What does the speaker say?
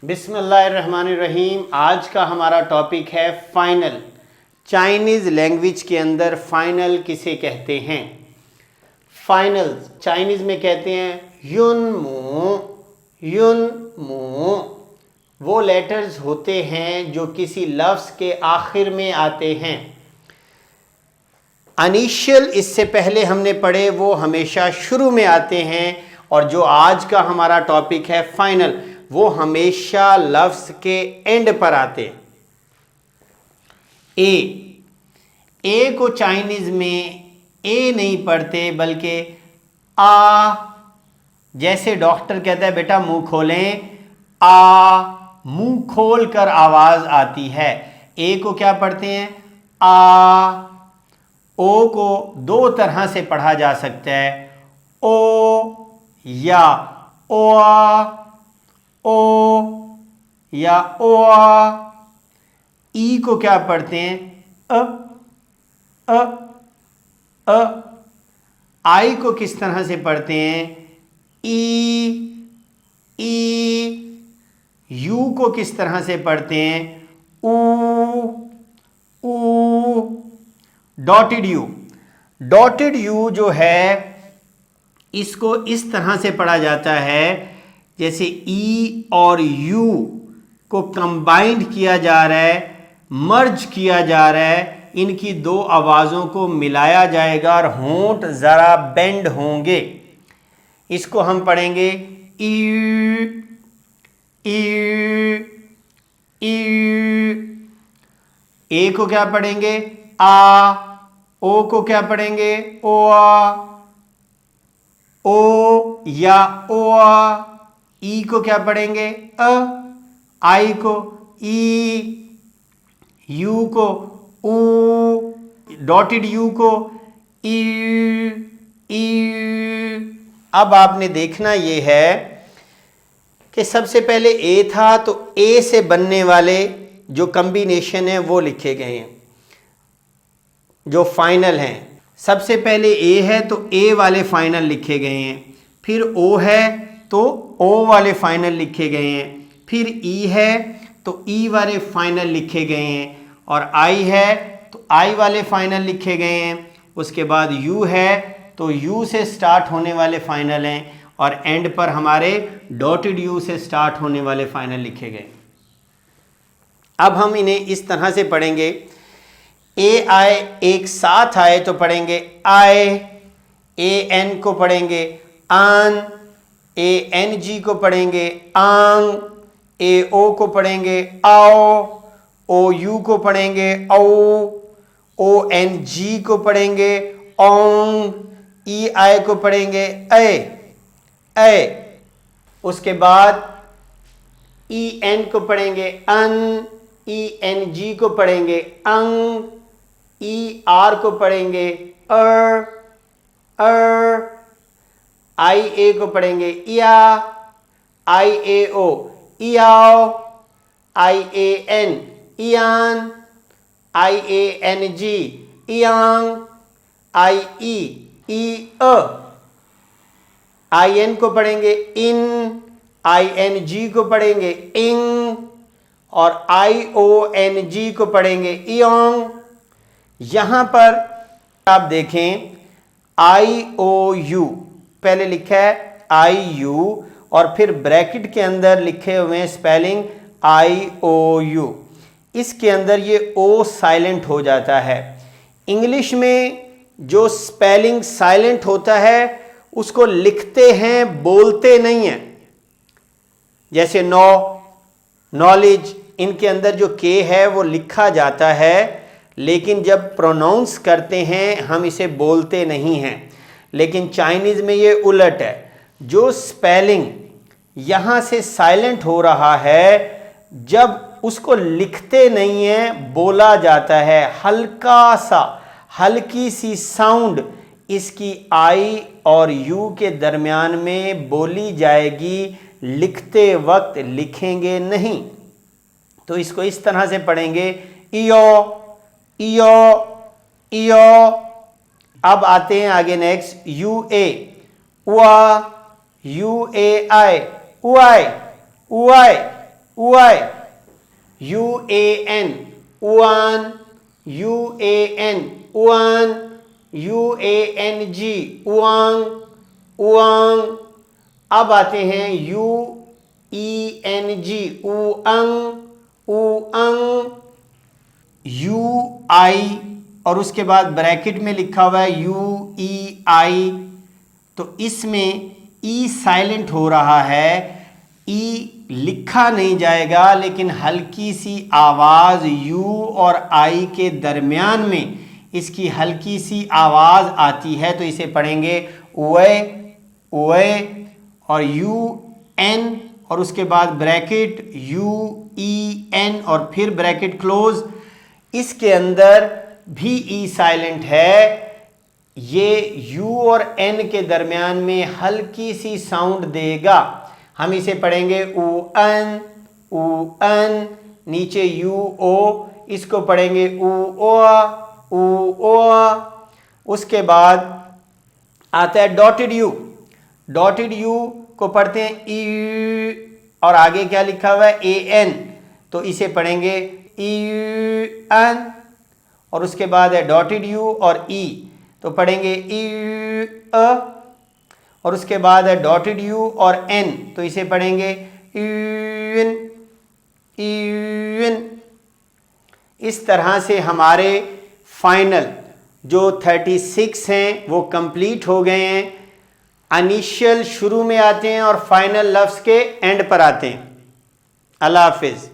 बिस्मिल्लाहिर्रहमानिर्रहीम। आज का हमारा टॉपिक है फाइनल। चाइनीज़ लैंग्वेज के अंदर फाइनल किसे कहते हैं? फाइनल चाइनीज़ में कहते हैं युन मू। वो लेटर्स होते हैं जो किसी लफ्ज़ के आखिर में आते हैं। इनिशियल इससे पहले हमने पढ़े वो हमेशा शुरू में आते हैं, और जो आज का हमारा टॉपिक है फाइनल वो हमेशा लफ्ज़ के एंड पर आते हैं। ए को चाइनीज़ में ए नहीं पढ़ते बल्कि आ। जैसे डॉक्टर कहता है बेटा मुंह खोलें, आ, मुंह खोल कर आवाज़ आती है। ए को क्या पढ़ते हैं? आ। ओ को दो तरह से पढ़ा जा सकता है, ओ या ओआ, ओ या ओआ। ई को क्या पढ़ते हैं? अ। आई को किस तरह से पढ़ते हैं? ई। यू को किस तरह से पढ़ते हैं? ऊ। डॉटेड यू जो है इसको इस तरह से पढ़ा जाता है जैसे ई और यू को कंबाइंड किया जा रहा है, मर्ज किया जा रहा है। इनकी दो आवाज़ों को मिलाया जाएगा और होंठ ज़रा बेंड होंगे। इसको हम पढ़ेंगे ई। ए को क्या पढ़ेंगे? आ। ओ को क्या पढ़ेंगे? ओआ, ओ या ओआ। ई को क्या पढ़ेंगे? अ। आई को ई, यू को ऊ, डॉटेड यू को ई। अब आपने देखना ये है कि सबसे पहले ए था तो ए से बनने वाले जो कॉम्बिनेशन है वो लिखे गए हैं, जो फाइनल हैं। सबसे पहले ए है तो ए वाले फाइनल लिखे गए हैं, फिर ओ है तो ओ वाले फाइनल लिखे गए हैं, फिर ई है तो ई वाले फाइनल लिखे गए हैं, और आई है तो आई वाले फाइनल लिखे गए हैं। उसके बाद यू है तो यू से स्टार्ट होने वाले फाइनल हैं, और एंड पर हमारे डॉटेड यू से स्टार्ट होने वाले फाइनल लिखे गए। अब हम इन्हें इस तरह से पढ़ेंगे, ए आई एक साथ आए तो पढ़ेंगे आए, ए एन को पढ़ेंगे आन, ए एन जी को पढ़ेंगे आंग, ए ओ को पढ़ेंगे आओ, ओ यू को पढ़ेंगे औ, ओ एन जी को पढ़ेंगे औंग, ई आई को पढ़ेंगे ए। उसके बाद ई एन को पढ़ेंगे अन, ई एन जी को पढ़ेंगे अंग, ई आर को पढ़ेंगे अर, आई ए को पढ़ेंगे इया, आई ए ओ इयाओ, आई ए एन इयान, आई ए एन जी इयांग, आई ई अ, आई एन को पढ़ेंगे इन, आई एन जी को पढ़ेंगे इंग, और आई ओ एन जी को पढ़ेंगे इयोंग। यहां पर आप देखें आई ओ यू पहले लिखा है आई यू, और फिर ब्रैकेट के अंदर लिखे हुए हैं स्पेलिंग आई ओ यू। इसके अंदर ये ओ साइलेंट हो जाता है। इंग्लिश में जो स्पेलिंग साइलेंट होता है उसको लिखते हैं, बोलते नहीं हैं। जैसे नॉलेज, इनके अंदर जो के है वो लिखा जाता है, लेकिन जब प्रोनाउंस करते हैं हम इसे बोलते नहीं हैं। लेकिन चाइनीज़ में ये उलट है, जो स्पेलिंग यहाँ से साइलेंट हो रहा है जब उसको लिखते नहीं है बोला जाता है। हल्का सा, हल्की सी साउंड इसकी आई और यू के दरमियान में बोली जाएगी, लिखते वक्त लिखेंगे नहीं। तो इसको इस तरह से पढ़ेंगे इयो इयो इयो। अब आते हैं आगे नेक्स्ट यू ए उआ, यू ए आई उआई उआई। उआई, UAN, उआन, UAN, उआन, UANG, उआंग, उआंग। अब आते हैं UENG, उअंग, उअंग, UI और उसके बाद ब्रैकेट में लिखा हुआ है UEI, तो इसमें ई साइलेंट हो रहा है, ई लिखा नहीं जाएगा, लेकिन हल्की सी आवाज यू और आई के दरमियान में इसकी हल्की सी आवाज आती है, तो इसे पढ़ेंगे ओए ओए और यू एन और उसके बाद ब्रैकेट यू ई एन और फिर ब्रैकेट क्लोज। इसके अंदर भी ई साइलेंट है, ये यू और एन के दरमियान में हल्की सी साउंड देगा, हम इसे पढ़ेंगे ऊ अन, नीचे यू ओ, इसको पढ़ेंगे ऊ ओ। उसके बाद आता है डॉटेड यू, डॉटेड यू को पढ़ते हैं ई और आगे क्या लिखा हुआ है ए एन, तो इसे पढ़ेंगे ई एन। और उसके बाद है डॉटेड यू और ई, तो पढ़ेंगे ई अ। और उसके बाद है डॉटेड यू और एन, तो इसे पढ़ेंगे इन, इन। इस तरह से हमारे फाइनल जो 36 हैं वो कंप्लीट हो गए हैं। इनिशियल शुरू में आते हैं और फाइनल लफ्ज़ के एंड पर आते हैं। अल्लाह हाफिज़।